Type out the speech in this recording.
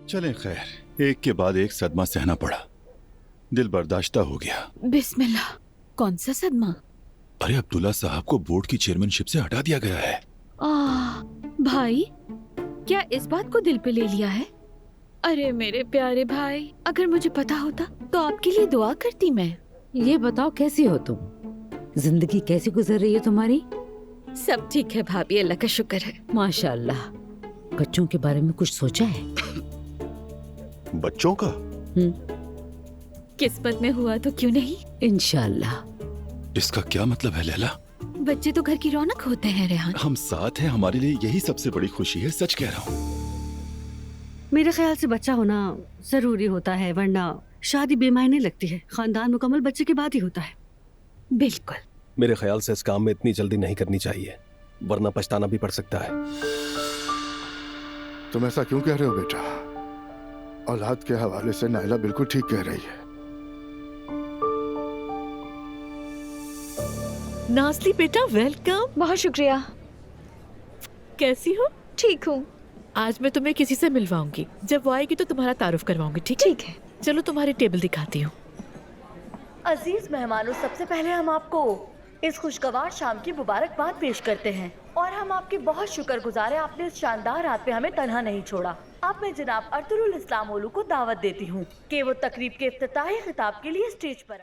चलें खैर, एक के बाद एक सदमा सहना पड़ा, दिल बर्दाश्ता हो गया। बिस्मिल्लाह। कौन सा सदमा? अरे अब्दुल्ला साहब को बोर्ड की चेयरमैनशिप से हटा दिया गया है। भाई, क्या इस बात को दिल पे ले लिया है? अरे मेरे प्यारे भाई, अगर मुझे पता होता तो आपके लिए दुआ करती मैं। ये बताओ कैसी हो तुम? जिंदगी कैसी गुजर रही है तुम्हारी? सब ठीक है भाभी, अल्लाह का शुक्र है। माशाल्लाह। बच्चों के बारे में कुछ सोचा है? बच्चों का? किस्मत में हुआ तो क्यों नहीं। इंशाल्लाह। इसका क्या मतलब है लैला? बच्चे तो घर की रौनक होते हैं रेहान। हम साथ हैं, हमारे लिए यही सबसे बड़ी खुशी है, सच कह रहा हूँ। मेरे ख्याल से बच्चा होना जरूरी होता है, वरना शादी बेमायने लगती है। खानदान मुकम्मल बच्चे के बाद ही होता है। बिल्कुल। मेरे ख्याल से इस काम में इतनी जल्दी नहीं करनी चाहिए, वरना पछताना भी पड़ सकता है। तुम ऐसा क्यों कह रहे हो बेटा? औलाद के हवाले से नाइला बिल्कुल ठीक कह रही है। नाज़ली बेटा, वेलकम। बहुत शुक्रिया। कैसी हो? ठीक हूँ। आज मैं तुम्हें किसी से मिलवाऊंगी, जब वो आएगी तो तुम्हारा तारुफ करवाऊंगी, ठीक है? ठीक है। चलो तुम्हारी टेबल दिखाती हूँ। अजीज मेहमानों, सबसे पहले हम आपको इस खुशगवार शाम की मुबारकबाद पेश करते हैं और हम आपके बहुत शुक्रगुजार हैं, आपने इस शानदार रात पे हमें तन्हा नहीं छोड़ा। अब मैं जनाब अर्तुरुल इस्लाम ओलू को दावत देती हूँ कि वो तकरीब के इफ्तिताही खिताब के लिए स्टेज पर